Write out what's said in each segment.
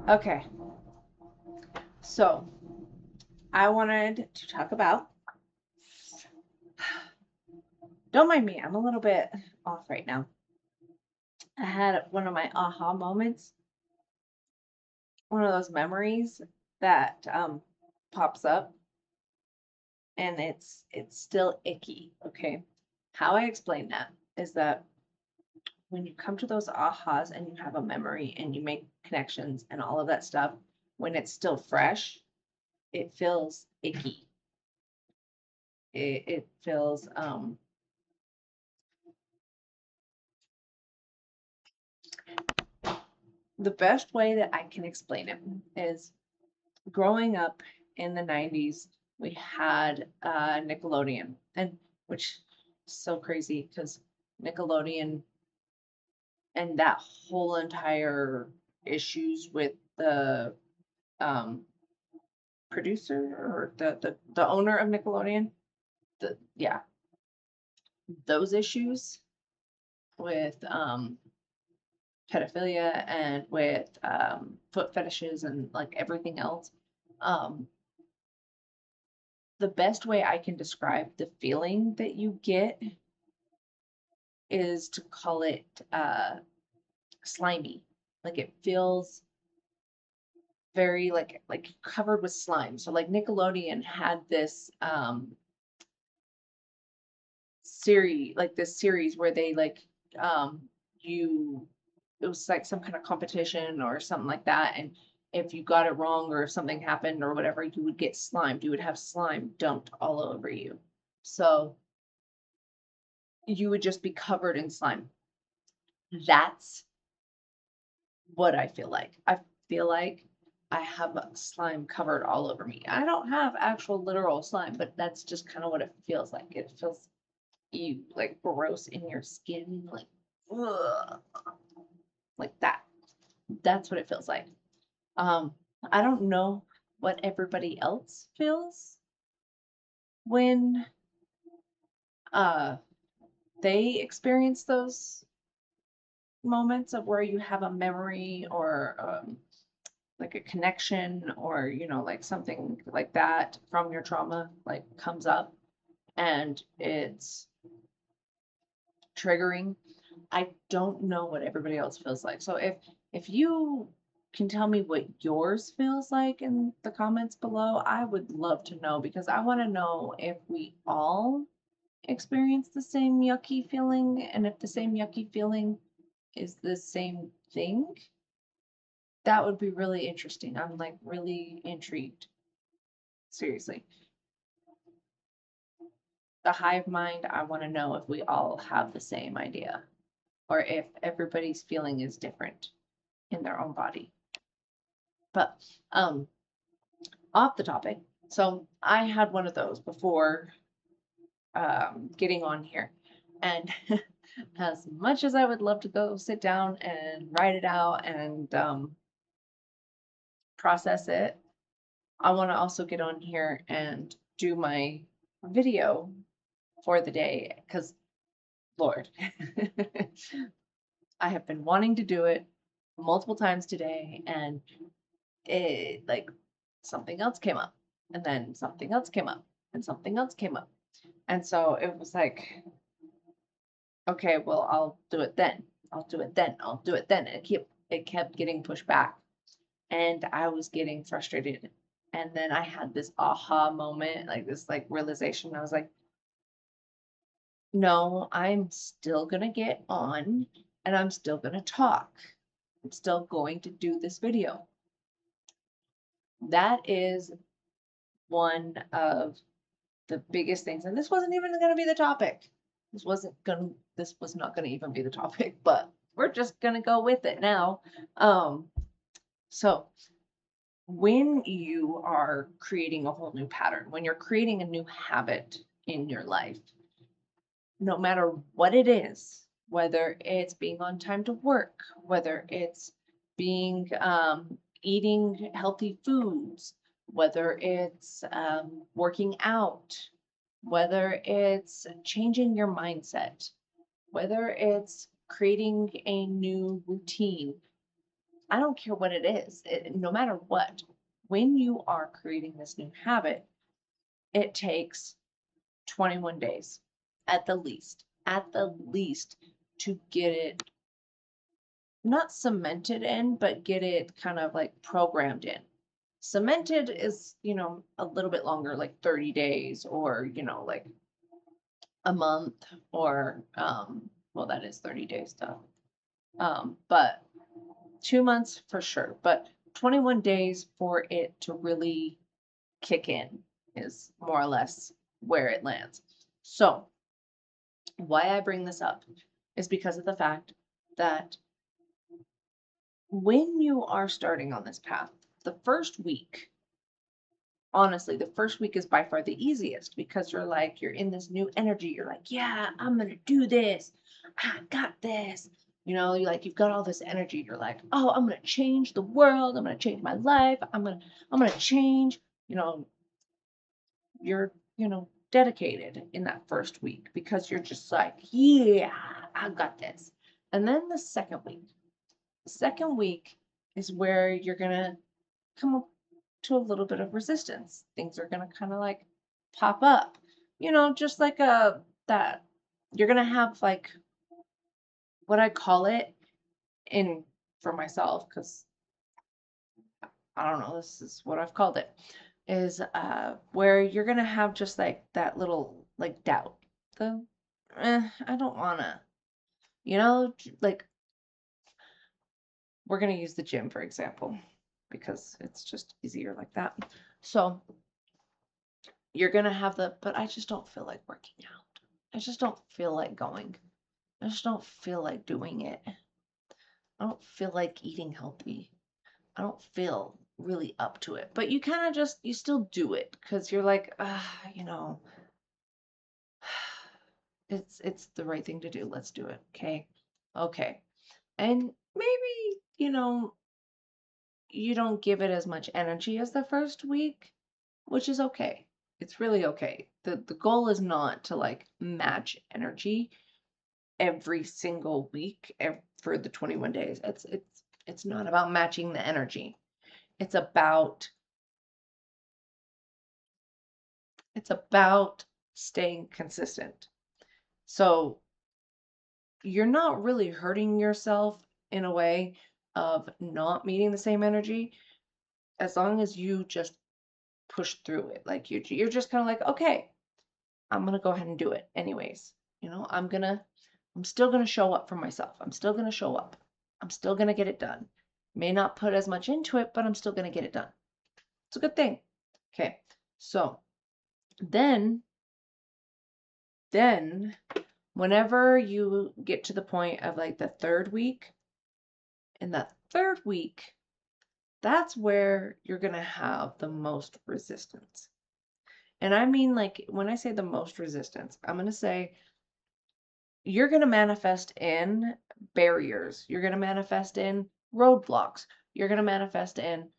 Okay, so I wanted to talk about, don't mind me, I'm a little bit off right now. I had one of my aha moments, one of those memories that pops up and it's still icky, okay? How I explain that is that when you come to those ahas and you have a memory and you make connections and all of that stuff, when it's still fresh, it feels icky. It feels the best way that I can explain it is growing up in the 90s, we had Nickelodeon, and which is so crazy because Nickelodeon and that whole entire issues with the um, producer or the owner of Nickelodeon, yeah, those issues with pedophilia and with foot fetishes and like everything else. Um, the best way I can describe the feeling that you get is to call it slimy. Like it feels very like covered with slime. So like Nickelodeon had this series where they um you it was like some kind of competition or something like that, and if you got it wrong or if something happened or whatever, you would get slimed. You would have slime dumped all over you. So you would just be covered in slime. That's what I feel like. I feel like I have slime covered all over me. I don't have actual literal slime, but that's just kind of what it feels like. It feels you like gross in your skin, like ugh, like that. That's what it feels like. Um, I don't know what everybody else feels when uh they experience those moments of where you have a memory or like a connection or like something like that from your trauma like comes up and it's triggering. I don't know what everybody else feels like. So if you can tell me what yours feels like in the comments below, I would love to know because I want to know if we all experience the same yucky feeling and if the same yucky feeling is the same thing. That would be really interesting. I'm like really intrigued. Seriously. The hive mind, I want to know if we all have the same idea or if everybody's feeling is different in their own body. But off the topic. So I had one of those before getting on here. And as much as I would love to go sit down and write it out and process it, I want to also get on here and do my video for the day because, Lord, I have been wanting to do it multiple times today, and it like something else came up, and then something else came up, and something else came up. And so it was like, okay, well, I'll do it then. I'll do it then. I'll do it then. And it kept getting pushed back. And I was getting frustrated. And then I had this aha moment, like this like realization. I was like, no, I'm still gonna get on and I'm still gonna talk. I'm still going to do this video. That is one of the biggest things. And this wasn't even gonna be the topic. This was not gonna even be the topic, but we're just gonna go with it now. So when you are creating a whole new pattern, when you're creating a new habit in your life, no matter what it is, whether it's being on time to work, whether it's being eating healthy foods, whether it's working out, whether it's changing your mindset, whether it's creating a new routine, I don't care what it is, no matter what, when you are creating this new habit, it takes 21 days at the least to get it not cemented in, but get it kind of like programmed in. Cemented is, a little bit longer, like 30 days or, like a month or, well, that is 30 days stuff. But 2 months for sure, but 21 days for it to really kick in is more or less where it lands. So, why I bring this up is because of the fact that when you are starting on this path, the first week, honestly, the first week is by far the easiest because you're in this new energy. You're like, yeah, I'm going to do this. I got this. You've got all this energy. You're like, oh, I'm going to change the world. I'm going to change my life. I'm going to change, you know, you're, dedicated in that first week because you're just like, yeah, I got this. And then the second week is where you're going to come up to a little bit of resistance. Things are going to kind of like pop up, just like that you're going to have like what I call it in for myself, because I don't know, this is what I've called it, is where you're gonna have just like that little like doubt. The I don't wanna, like we're gonna use the gym for example, because it's just easier like that. So you're gonna have but I just don't feel like working out. I just don't feel like going. I just don't feel like doing it. I don't feel like eating healthy. I don't feel really up to it. But you kind of you still do it because you're like, it's the right thing to do. Let's do it. Okay. Okay. And maybe, you don't give it as much energy as the first week, which is okay. It's really okay. The goal is not to like match energy every single week for the 21 days. It's not about matching the energy. It's about It's about staying consistent. So you're not really hurting yourself in a way of not meeting the same energy as long as you just push through it. Like you're just kind of like, okay, I'm gonna go ahead and do it anyways. I'm still gonna show up for myself. I'm still gonna show up. I'm still gonna get it done. May not put as much into it, but I'm still gonna get it done. It's a good thing. Okay, so then then whenever you get to the point of like the third week, in that third week, that's where you're going to have the most resistance. And I mean, like, when I say the most resistance, I'm going to say you're going to manifest in barriers. You're going to manifest in roadblocks. You're going to manifest in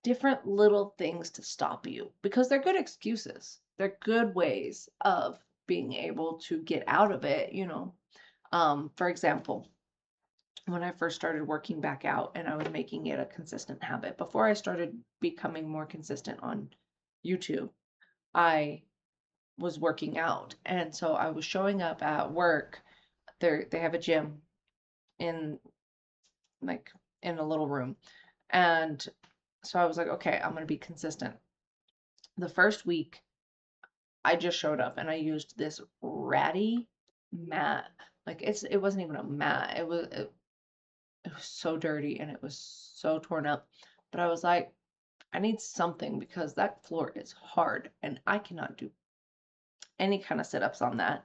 different little things to stop you because they're good excuses. They're good ways of being able to get out of it. For example, when I first started working back out and I was making it a consistent habit, before I started becoming more consistent on YouTube, I was working out. And so I was showing up at work. They have a gym in like in a little room. And so I was like, okay, I'm gonna be consistent. The first week I just showed up and I used this ratty mat. Like it wasn't even a mat. It was so dirty and it was so torn up. But I was like, I need something because that floor is hard and I cannot do any kind of sit-ups on that.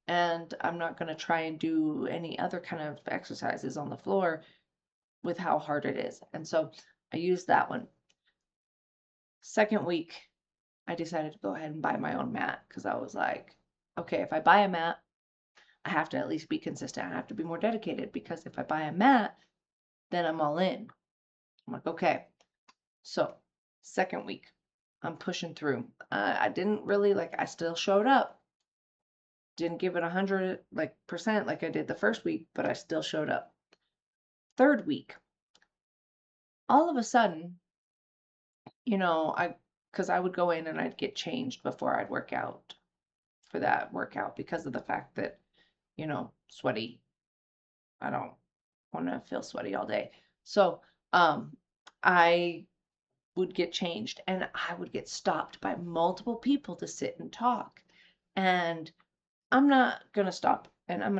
And I'm not going to try and do any other kind of exercises on the floor with how hard it is. And so I used that one. Second week, I decided to go ahead and buy my own mat because I was like, okay, if I buy a mat, I have to at least be consistent. I have to be more dedicated because if I buy a mat, then I'm all in. I'm like, okay. So, second week, I'm pushing through. I didn't really I still showed up. Didn't give it 100 percent like I did the first week, but I still showed up. Third week, all of a sudden, because I would go in and I'd get changed before I'd work out for that workout because of the fact that, sweaty. I don't want to feel sweaty all day. So, I would get changed and I would get stopped by multiple people to sit and talk. And I'm not going to stop and I'm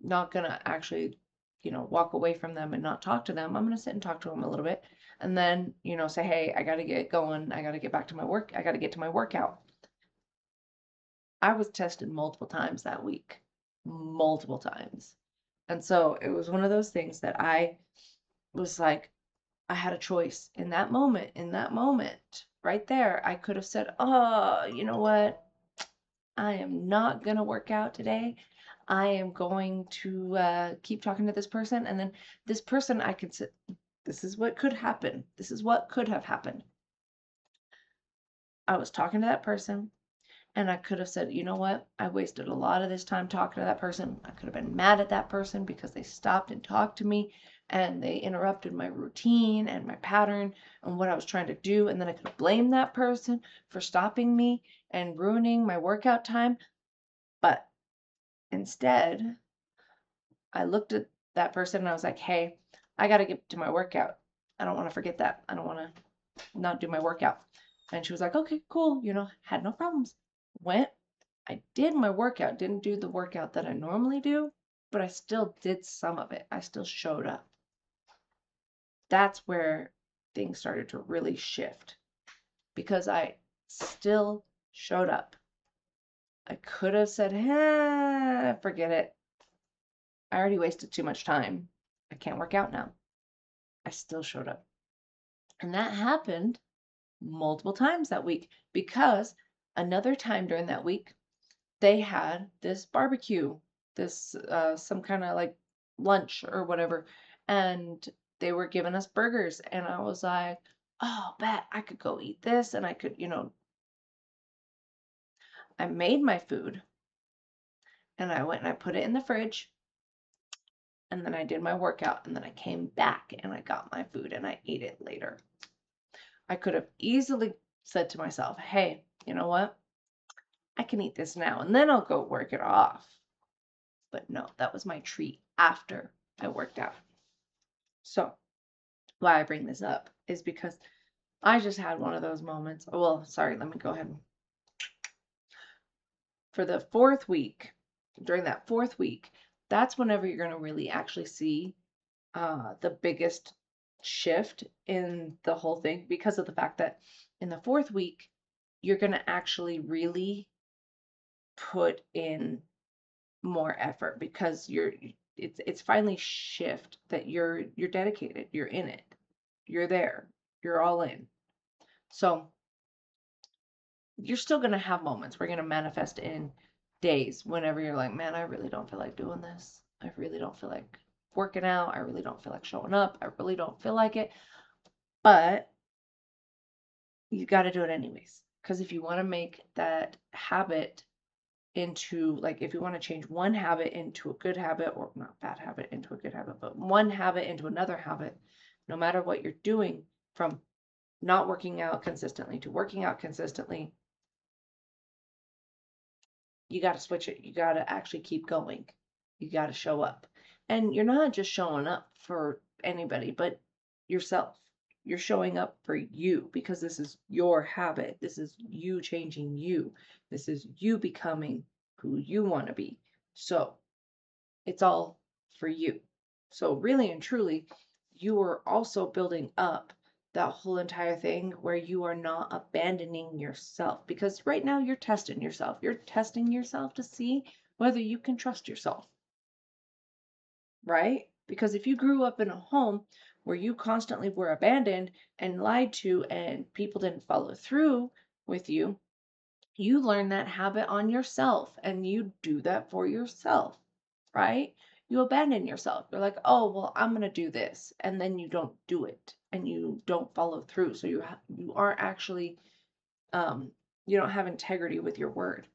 not going to actually, walk away from them and not talk to them. I'm going to sit and talk to them a little bit and then, say, hey, I got to get going. I got to get back to my work. I got to get to my workout. I was tested multiple times that week, multiple times. And so it was one of those things that I was like, I had a choice in that moment, right there. I could have said, oh, you know what? I am not going to work out today. I am going to keep talking to this person. And then this person, I could say, this is what could happen. This is what could have happened. I was talking to that person. And I could have said, you know what? I wasted a lot of this time talking to that person. I could have been mad at that person because they stopped and talked to me and they interrupted my routine and my pattern and what I was trying to do. And then I could have blamed that person for stopping me and ruining my workout time. But instead, I looked at that person and I was like, hey, I got to get to my workout. I don't want to forget that. I don't want to not do my workout. And she was like, okay, cool. Had no problems. Went, I did my workout, didn't do the workout that I normally do, but I still did some of it. I still showed up. That's where things started to really shift because I still showed up. I could have said, forget it. I already wasted too much time. I can't work out now. I still showed up. And that happened multiple times that week because another time during that week, they had this barbecue, this some kind of like lunch or whatever, and they were giving us burgers, and I was like, oh, bet I could go eat this, and I could, I made my food, and I went and I put it in the fridge, and then I did my workout, and then I came back and I got my food and I ate it later. I could have easily said to myself, hey, you know what? I can eat this now, and then I'll go work it off. But no, that was my treat after I worked out. So, why I bring this up is because I just had one of those moments. Well, sorry, let me go ahead. For the fourth week, during that fourth week, that's whenever you're going to really actually see the biggest shift in the whole thing because of the fact that in the fourth week, you're going to actually really put in more effort because it's finally shift that you're dedicated, you're in it, you're there, you're all in. So you're still going to have moments we're going to manifest in days whenever you're like, man, I really don't feel like doing this. I really don't feel like working out. I really don't feel like showing up. I really don't feel like it. But you got to do it anyways. Because if you want to make that habit into, like, if you want to change one habit into a good habit, or not bad habit into a good habit, but one habit into another habit, no matter what you're doing, from not working out consistently to working out consistently, you got to switch it. You got to actually keep going. You got to show up. And you're not just showing up for anybody, but yourself. You're showing up for you because this is your habit. This is you changing you. This is you becoming who you want to be. So it's all for you. So, really and truly, you are also building up that whole entire thing where you are not abandoning yourself because right now you're testing yourself. You're testing yourself to see whether you can trust yourself, right? Because if you grew up in a home where you constantly were abandoned and lied to and people didn't follow through with you, you learn that habit on yourself and you do that for yourself, right? You abandon yourself. You're like, oh, well, I'm going to do this. And then you don't do it and you don't follow through. So you aren't actually, you don't have integrity with your word.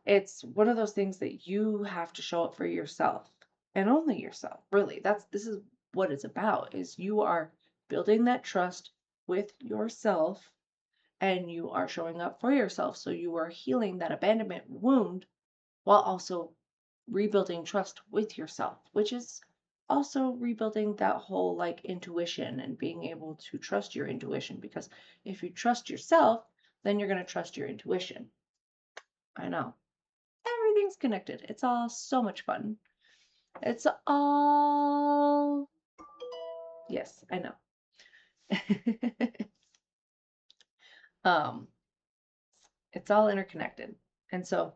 It's one of those things that you have to show up for yourself and only yourself, really. This is what it's about is you are building that trust with yourself, and you are showing up for yourself. So you are healing that abandonment wound while also rebuilding trust with yourself, which is also rebuilding that whole like intuition and being able to trust your intuition. Because if you trust yourself, then you're going to trust your intuition. I know. Everything's connected. It's all so much fun. It's all, yes, I know. um, it's all interconnected. And so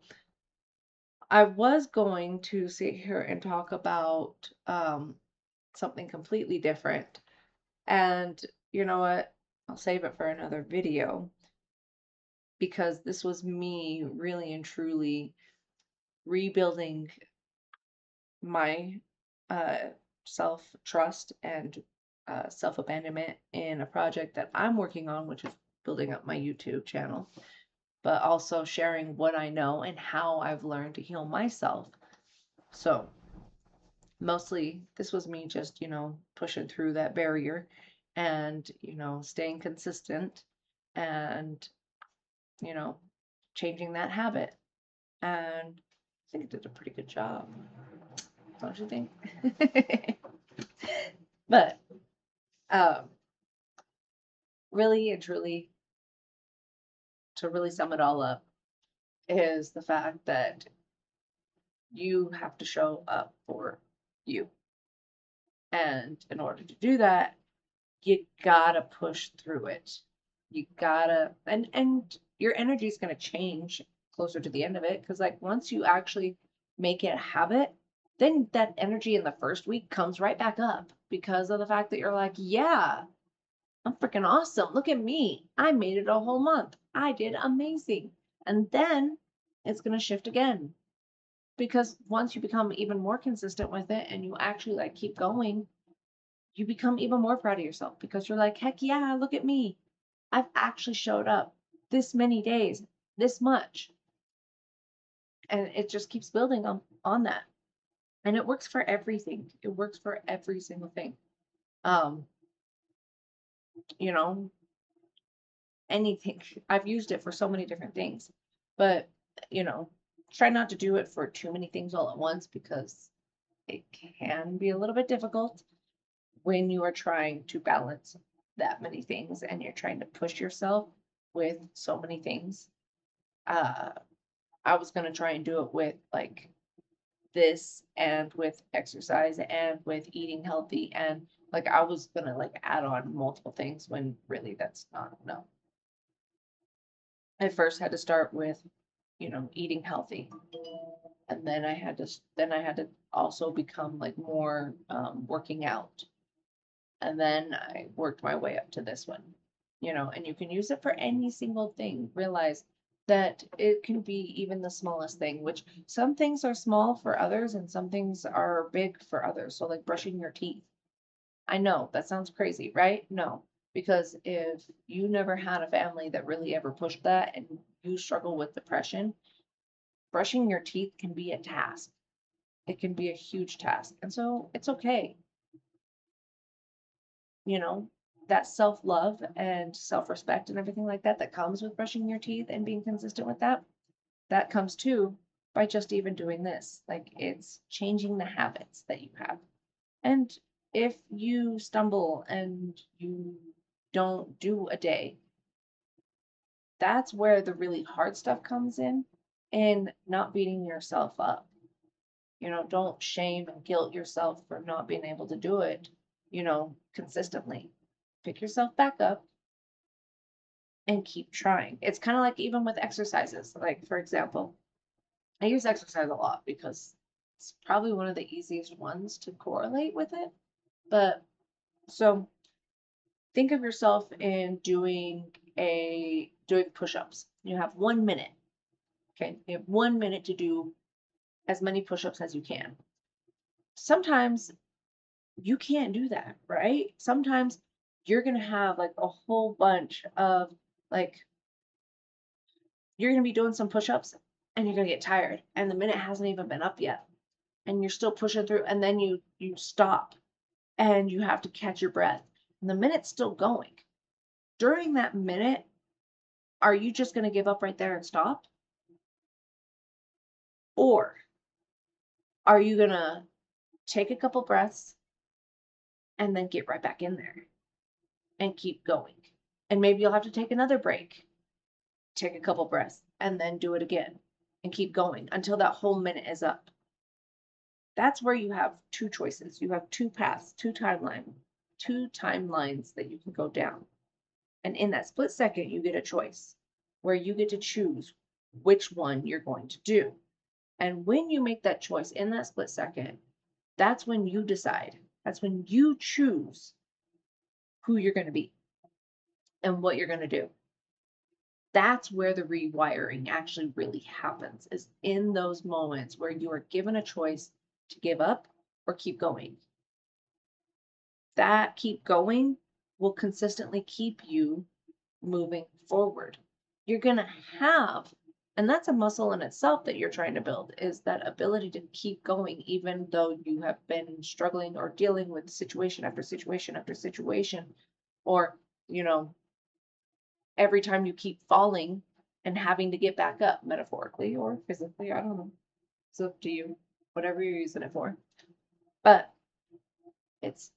I was going to sit here and talk about something completely different. And you know what? I'll save it for another video because this was me really and truly rebuilding my self trust and self abandonment in a project that I'm working on, which is building up my YouTube channel, but also sharing what I know and how I've learned to heal myself. So, mostly this was me just, pushing through that barrier and, staying consistent and, you know, changing that habit. And I think I did a pretty good job, don't you think? But um, really and truly, to really sum it all up, is the fact that you have to show up for you. And in order to do that, you gotta push through it. You gotta, and your energy is gonna change closer to the end of it. Because like once you actually make it a habit, then that energy in the first week comes right back up because of the fact that you're like, yeah, I'm freaking awesome. Look at me. I made it a whole month. I did amazing. And then it's gonna shift again. Because once you become even more consistent with it and you actually like keep going, you become even more proud of yourself because you're like, heck yeah, look at me. I've actually showed up this many days, this much. And it just keeps building on that. And it works for everything. It works for every single thing. Um, you know, anything. I've used it for so many different things. But, you know, try not to do it for too many things all at once because it can be a little bit difficult when you are trying to balance that many things and you're trying to push yourself with so many things. Uh, I was going to try and do it with like this and with exercise and with eating healthy and like I was going to like add on multiple things when really that's not no. I first had to start with, eating healthy. And then I had to also become like more working out. And then I worked my way up to this one, and you can use it for any single thing. Realize that it can be even the smallest thing, which some things are small for others and some things are big for others. So, like brushing your teeth. I know that sounds crazy, right? No, because if you never had a family that really ever pushed that and you struggle with depression, brushing your teeth can be a task. It can be a huge task. And so it's okay. you know, that self love and self respect and everything like that that comes with brushing your teeth and being consistent with that, that comes too by just even doing this. Like it's changing the habits that you have. And if you stumble and you don't do a day, that's where the really hard stuff comes in and not beating yourself up. Don't shame and guilt yourself for not being able to do it, consistently. Pick yourself back up and keep trying. It's kind of like even with exercises. Like, for example, I use exercise a lot because it's probably one of the easiest ones to correlate with it. But so think of yourself in doing push-ups. You have 1 minute. Okay. You have 1 minute to do as many push-ups as you can. Sometimes you can't do that, right? Sometimes you're gonna have like a whole bunch of like you're going to be doing some push-ups and you're going to get tired and the minute hasn't even been up yet and you're still pushing through and then you stop and you have to catch your breath And the minute's still going. During that minute, are you just going to give up right there and stop? Or are you going to take a couple breaths and then get right back in there and keep going? And maybe you'll have to take another break, take a couple breaths, and then do it again and keep going until that whole minute is up. That's where you have two choices. You have two paths, two timelines that you can go down. And in that split second, you get a choice where you get to choose which one you're going to do. And when you make that choice in that split second, that's when you decide. That's when you choose who you're going to be and what you're going to do. That's where the rewiring actually really happens, is in those moments where you are given a choice to give up or keep going. That keep going will consistently keep you moving forward. You're going to have, and that's a muscle in itself that you're trying to build, is that ability to keep going, even though you have been struggling or dealing with situation after situation after situation, or, every time you keep falling and having to get back up, metaphorically or physically, I don't know. It's up to you, whatever you're using it for. But it's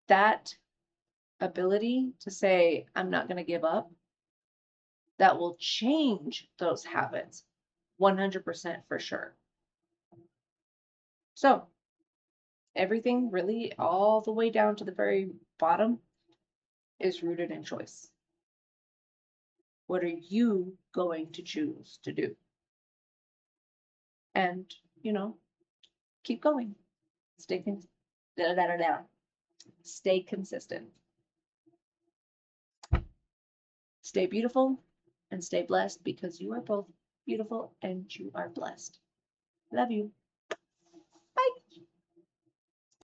that ability to say, I'm not going to give up, that will change those habits 100% for sure. So, everything really, all the way down to the very bottom, is rooted in choice. What are you going to choose to do? And, keep going. Stay Stay consistent. Stay beautiful and stay blessed, because you are both beautiful and you are blessed. Love you.